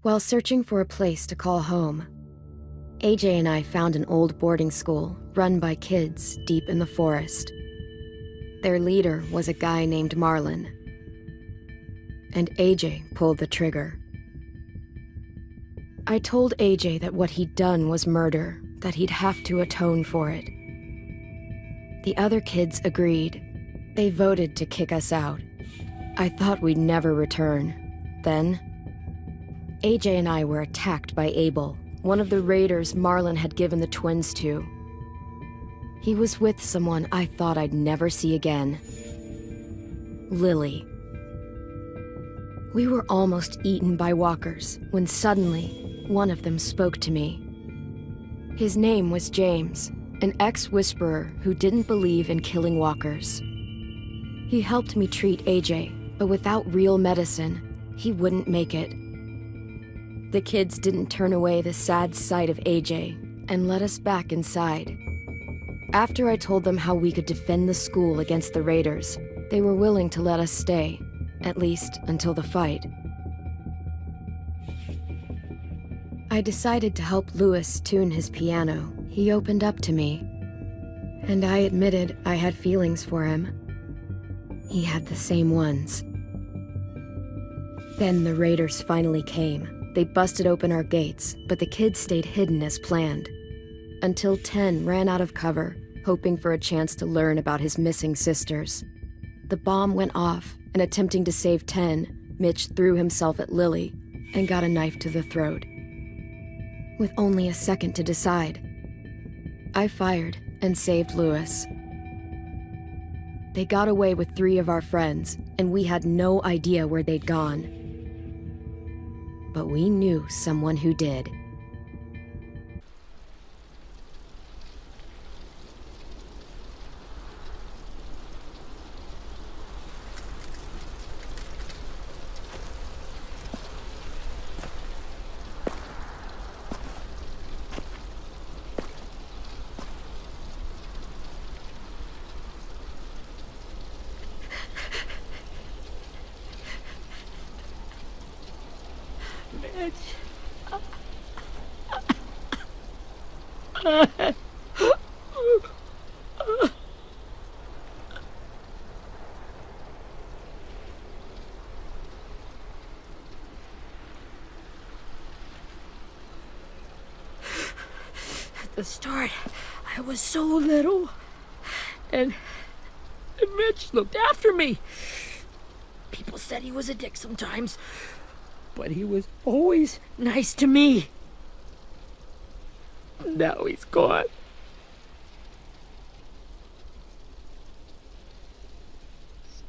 While searching for a place to call home, AJ and I found an old boarding school run by kids deep in the forest. Their leader was a guy named Marlin, and AJ pulled the trigger. I told AJ that what he'd done was murder, that he'd have to atone for it. The other kids agreed. They voted to kick us out. I thought we'd never return. Then, AJ and I were attacked by Abel, one of the raiders Marlin had given the twins to. He was with someone I thought I'd never see again. Lily. We were almost eaten by walkers when suddenly one of them spoke to me. His name was James, an ex-whisperer who didn't believe in killing walkers. He helped me treat AJ, but without real medicine, he wouldn't make it. The kids didn't turn away the sad sight of AJ and let us back inside. After I told them how we could defend the school against the raiders, they were willing to let us stay, at least until the fight. I decided to help Louis tune his piano. He opened up to me, and I admitted I had feelings for him. He had the same ones. Then the raiders finally came. They busted open our gates, but the kids stayed hidden as planned. Until 10 ran out of cover, hoping for a chance to learn about his missing sisters. The bomb went off, and attempting to save 10, Mitch threw himself at Lily and got a knife to the throat. With only a second to decide, I fired and saved Louis. They got away with 3 of our friends, and we had no idea where they'd gone. But we knew someone who did. At the start, I was so little, and Mitch looked after me. People said he was a dick sometimes, but he was always nice to me. Now he's gone.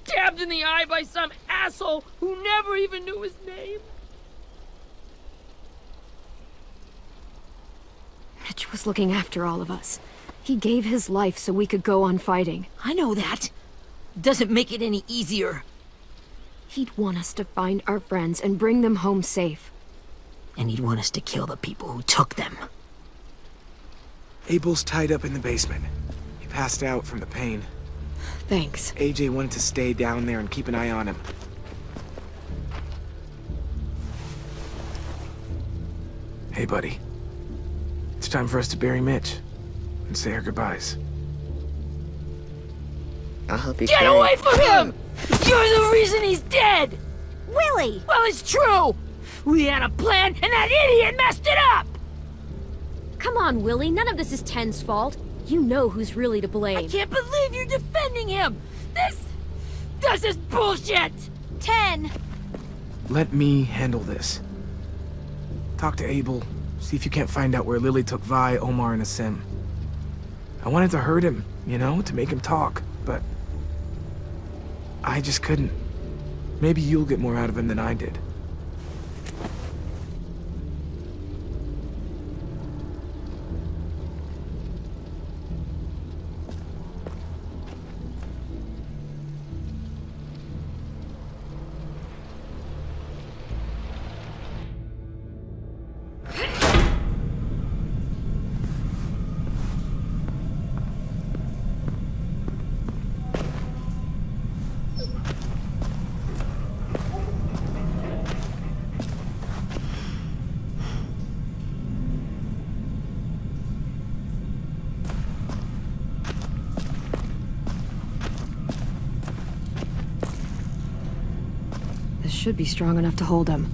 Stabbed in the eye by some asshole who never even knew his name. Mitch was looking after all of us. He gave his life so we could go on fighting. I know that. Doesn't make it any easier. He'd want us to find our friends and bring them home safe. And he'd want us to kill the people who took them. Abel's tied up in the basement. He passed out from the pain. Thanks. AJ wanted to stay down there and keep an eye on him. Hey, buddy. It's time for us to bury Mitch and say our goodbyes. I'll help you Get carry. away from him! You're the reason he's dead! Willie! Well, it's true! We had a plan, and that idiot messed it up! Come on, Willie. None of this is Ten's fault. You know who's really to blame. I can't believe you're defending him! This is bullshit! 10! Let me handle this. Talk to Abel. See if you can't find out where Lily took Vi, Omar, and Asim. I wanted to hurt him, you know, to make him talk, but I just couldn't. Maybe you'll get more out of him than I did. This should be strong enough to hold him.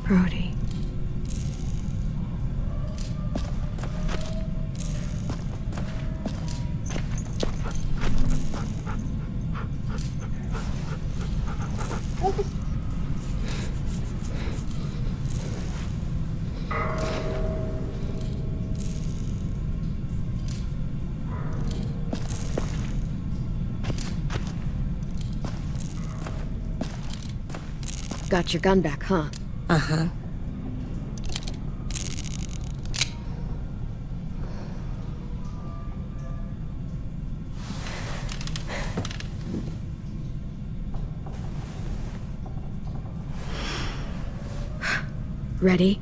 Brody. Got your gun back, huh? Uh-huh. Ready?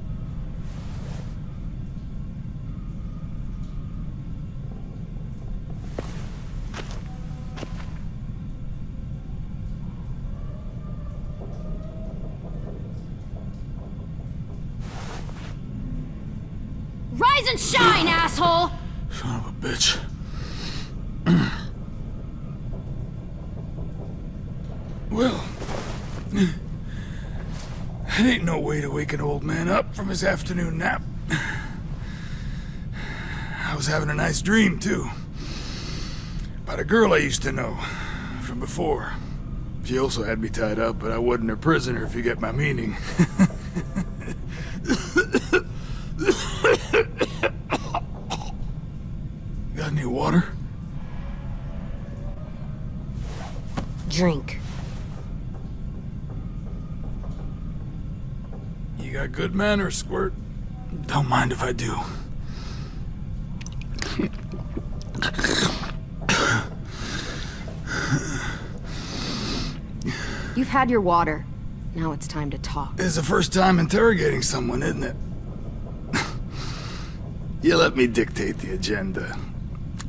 Rise and shine, asshole! Son of a bitch. Well, it ain't no way to wake an old man up from his afternoon nap. I was having a nice dream, too. About a girl I used to know from before. She also had me tied up, but I wasn't her prisoner, if you get my meaning. Got any water? Drink. You got good manners, Squirt. Don't mind if I do. You've had your water. Now it's time to talk. It's the first time interrogating someone, isn't it? You let me dictate the agenda.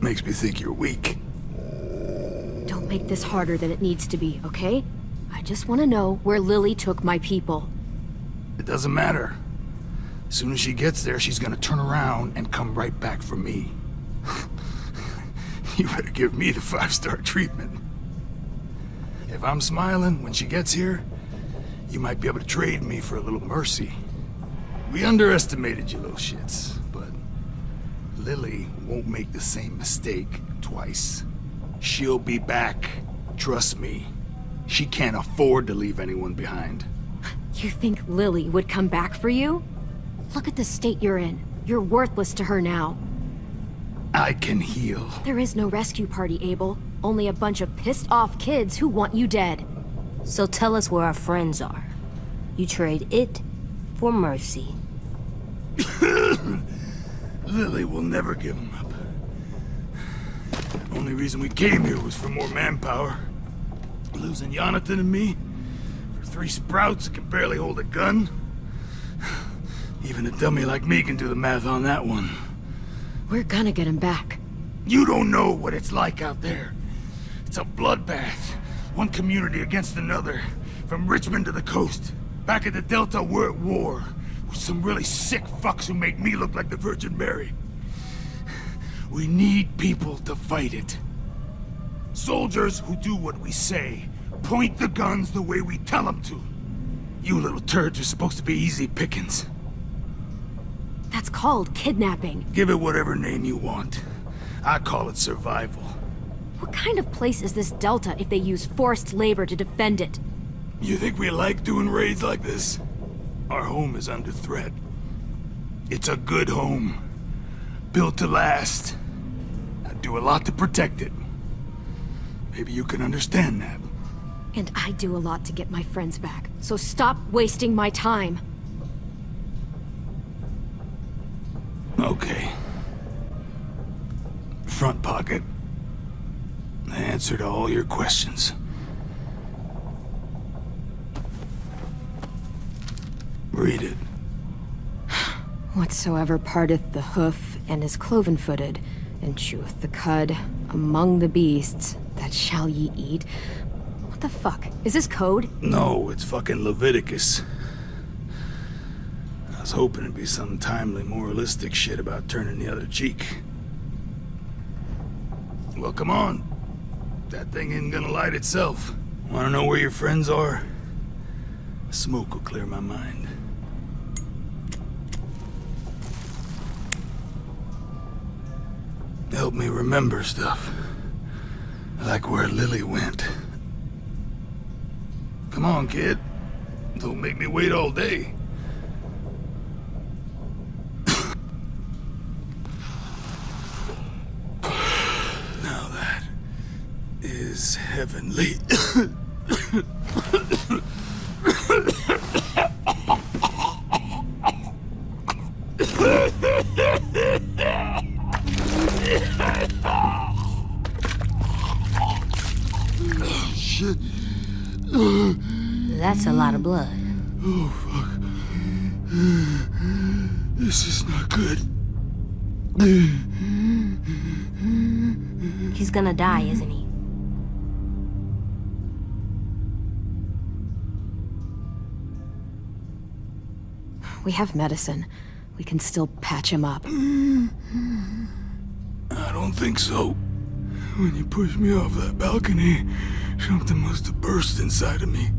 Makes me think you're weak. Don't make this harder than it needs to be, okay? I just want to know where Lily took my people. It doesn't matter. As soon as she gets there, she's gonna turn around and come right back for me. You better give me the 5-star treatment. If I'm smiling when she gets here, you might be able to trade me for a little mercy. We underestimated you little shits, but Lily won't make the same mistake twice. She'll be back. Trust me. She can't afford to leave anyone behind. You think Lily would come back for you? Look at the state you're in. You're worthless to her now. I can heal. There is no rescue party, Abel. Only a bunch of pissed-off kids who want you dead. So tell us where our friends are. You trade it for mercy. Lily will never give him up. Only reason we came here was for more manpower. Losing Jonathan and me for 3 sprouts that can barely hold a gun. Even a dummy like me can do the math on that one. We're gonna get him back. You don't know what it's like out there. It's a bloodbath. One community against another. From Richmond to the coast. Back at the Delta, we're at war. With some really sick fucks who make me look like the Virgin Mary. We need people to fight it. Soldiers who do what we say. Point the guns the way we tell them to. You little turds are supposed to be easy pickings. That's called kidnapping. Give it whatever name you want. I call it survival. What kind of place is this Delta if they use forced labor to defend it? You think we like doing raids like this? Our home is under threat. It's a good home. Built to last. I'd do a lot to protect it. Maybe you can understand that. And I do a lot to get my friends back. So stop wasting my time. Okay. Front pocket. And answer to all your questions. Read it. Whatsoever parteth the hoof and is cloven-footed, and cheweth the cud among the beasts, that shall ye eat. What the fuck? Is this code? No, it's fucking Leviticus. I was hoping it'd be some timely moralistic shit about turning the other cheek. Well, come on. That thing ain't gonna light itself. Wanna know where your friends are? Smoke will clear my mind. Help me remember stuff. Like where Lily went. Come on, kid. Don't make me wait all day. Now that is heavenly. Shit. That's a lot of blood. Oh, fuck. This is not good. He's gonna die, isn't he? We have medicine. We can still patch him up. I don't think so. When you pushed me off that balcony, something must have burst inside of me.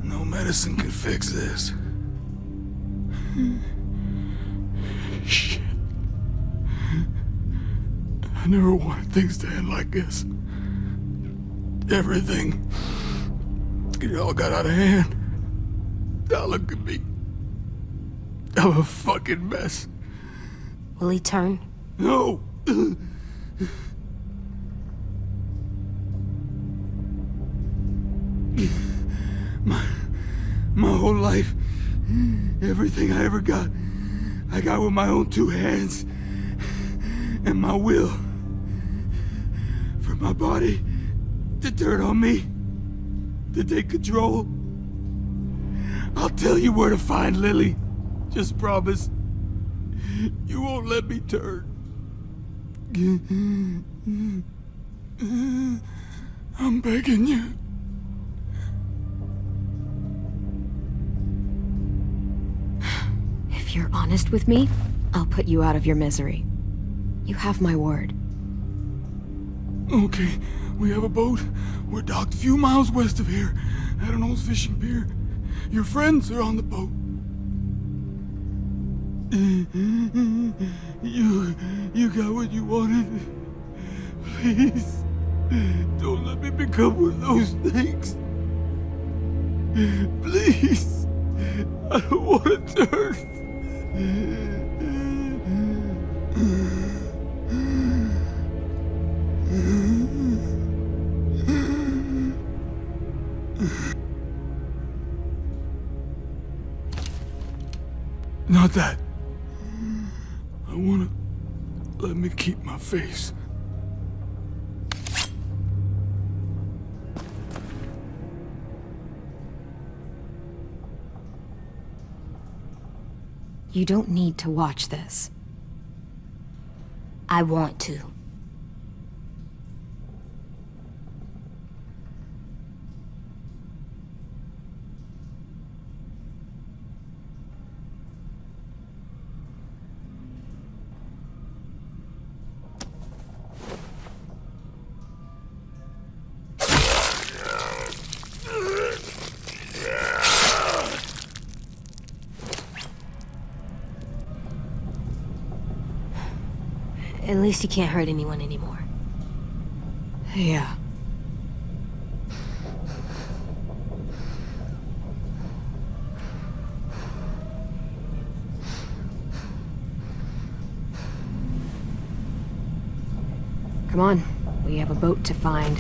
No medicine can fix this. Shit. I never wanted things to end like this. Everything. It all got out of hand. Now look at me. I'm a fucking mess. Will he turn? No! My whole life, everything I ever got, I got with my own two hands and my will. For my body to turn on me, to take control. I'll tell you where to find Lily. Just promise you won't let me turn. I'm begging you. If you're honest with me, I'll put you out of your misery. You have my word. Okay, we have a boat. We're docked a few miles west of here at an old fishing pier. Your friends are on the boat. You got what you wanted. Please, don't let me become one of those things. Please, I don't want to turn. Not that. I wanna let me keep my face. You don't need to watch this. I want to. At least he can't hurt anyone anymore. Yeah. Come on, we have a boat to find.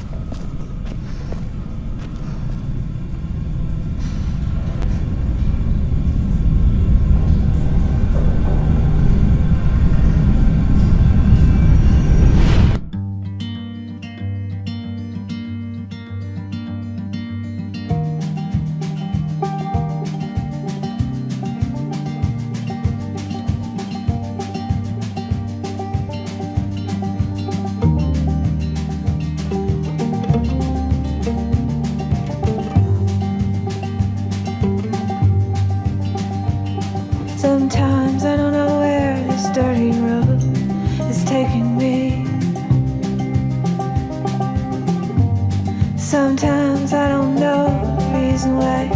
Sometimes I don't know the reason why,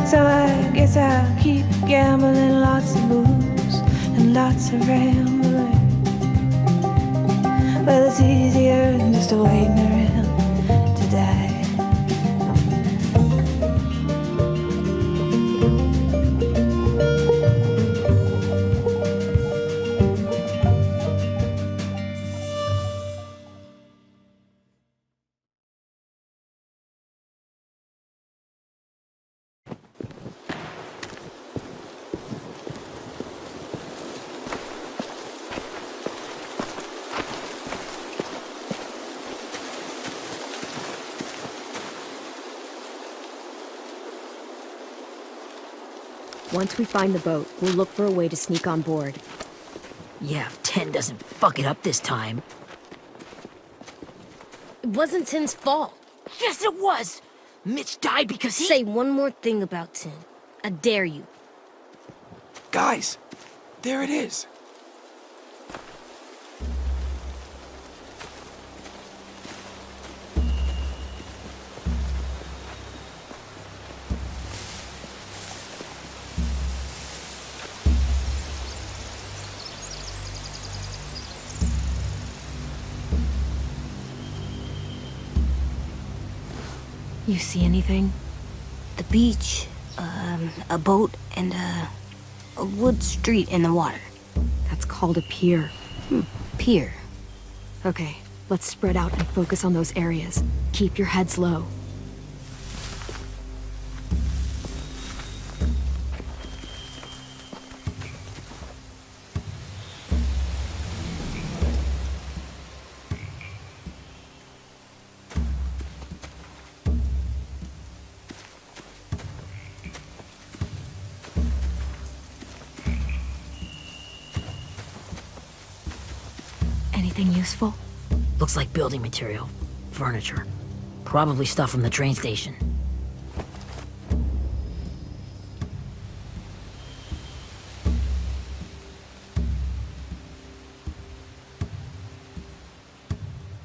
so I guess I'll keep gambling, lots of moves and lots of rambling. Well, it's easier than just waiting around to die. Once we find the boat, we'll look for a way to sneak on board. Yeah, if 10 doesn't fuck it up this time. It wasn't Tin's fault. Yes, it was! Mitch died because he— Say one more thing about Tin. I dare you. Guys, there it is. You see anything? The beach, a boat, and a wood street in the water. That's called a pier. Pier. Okay, let's spread out and focus on those areas. Keep your heads low. Anything useful? Looks like building material. Furniture. Probably stuff from the train station.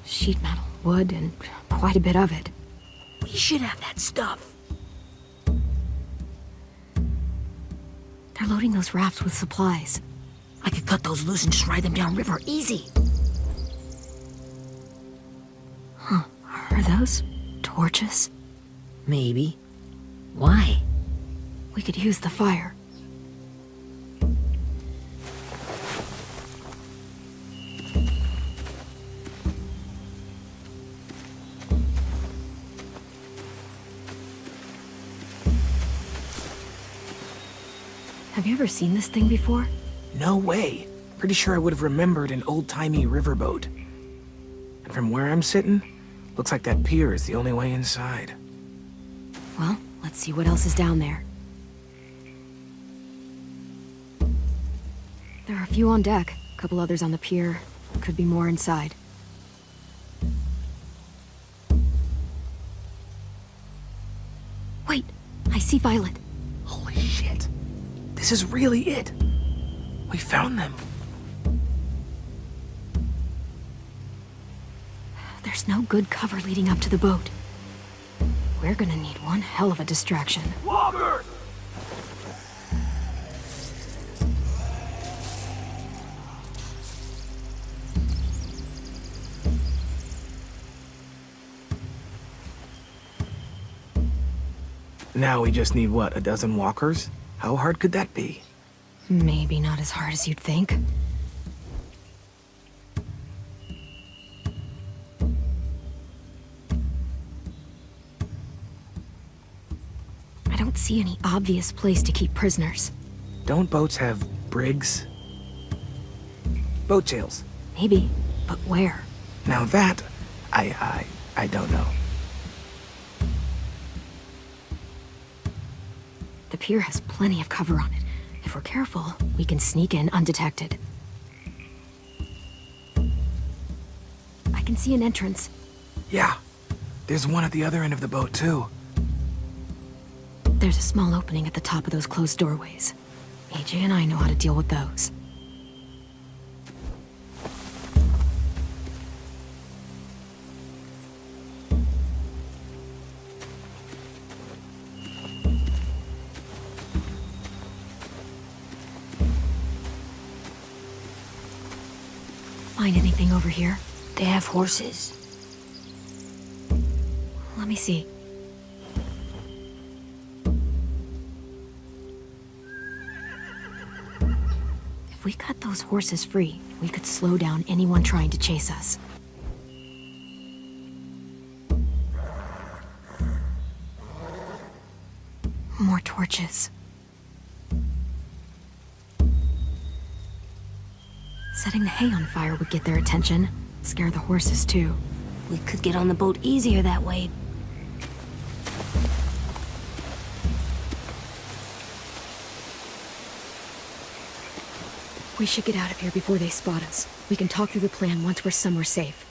Sheet metal, wood, and quite a bit of it. We should have that stuff. They're loading those rafts with supplies. I could cut those loose and just ride them downriver, easy. Are those torches? Maybe. Why? We could use the fire. Have you ever seen this thing before? No way. Pretty sure I would have remembered an old-timey riverboat. And from where I'm sitting, looks like that pier is the only way inside. Well, let's see what else is down there. There are a few on deck, a couple others on the pier. Could be more inside. Wait, I see Violet. Holy shit. This is really it. We found them. There's no good cover leading up to the boat. We're gonna need one hell of a distraction. Walker! Now we just need, what, a dozen walkers? How hard could that be? Maybe not as hard as you'd think. I don't see any obvious place to keep prisoners. Don't boats have brigs? Boat jails. Maybe, but where? Now that, I don't know. The pier has plenty of cover on it. If we're careful, we can sneak in undetected. I can see an entrance. Yeah, there's one at the other end of the boat, too. There's a small opening at the top of those closed doorways. AJ and I know how to deal with those. find anything over here? They have horses. Let me see. If we cut those horses free, we could slow down anyone trying to chase us. More torches. Setting the hay on fire would get their attention. Scare the horses, too. We could get on the boat easier that way. We should get out of here before they spot us. We can talk through the plan once we're somewhere safe.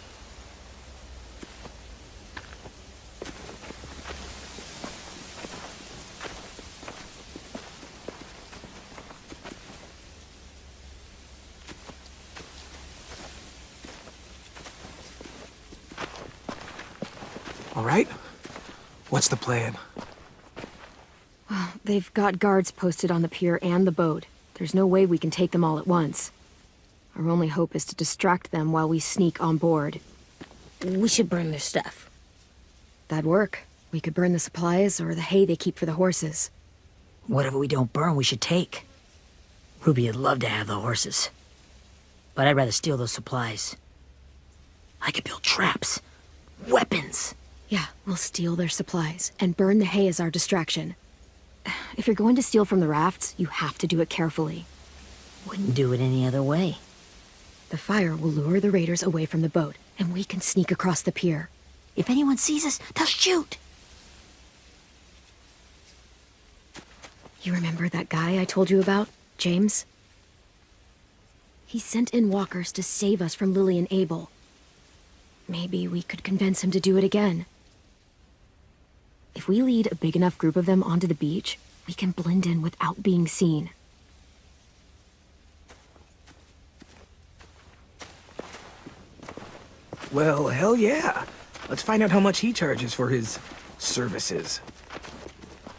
All right? What's the plan? Well, they've got guards posted on the pier and the boat. There's no way we can take them all at once. Our only hope is to distract them while we sneak on board. We should burn their stuff. That'd work. We could burn the supplies or the hay they keep for the horses. Whatever we don't burn, we should take. Ruby would love to have the horses. But I'd rather steal those supplies. I could build traps. Weapons. Yeah, we'll steal their supplies and burn the hay as our distraction. If you're going to steal from the rafts, you have to do it carefully. Wouldn't do it any other way. The fire will lure the raiders away from the boat, and we can sneak across the pier. If anyone sees us, they'll shoot. You remember that guy I told you about, James? He sent in walkers to save us from Lily and Abel. Maybe we could convince him to do it again. If we lead a big enough group of them onto the beach, we can blend in without being seen. Well, hell yeah. Let's find out how much he charges for his services.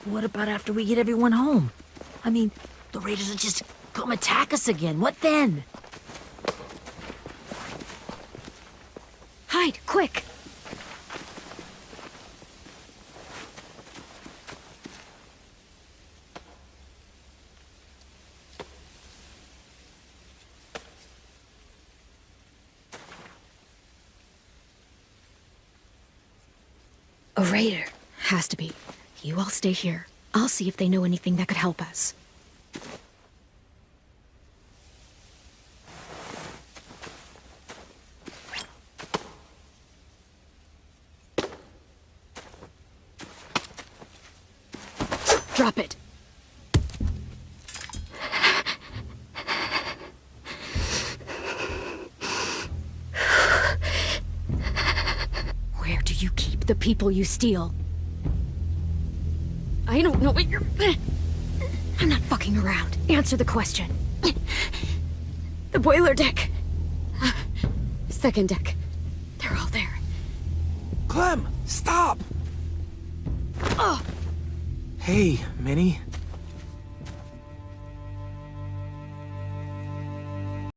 What about after we get everyone home? I mean, the raiders will just come attack us again. What then? Hide, quick! A raider. Has to be. You all stay here. I'll see if they know anything that could help us. Drop it. Where do you keep the people you steal? I don't know what you're... I'm not fucking around. Answer the question. The boiler deck. Second deck. They're all there. Clem, stop! Oh! Hey, Minnie.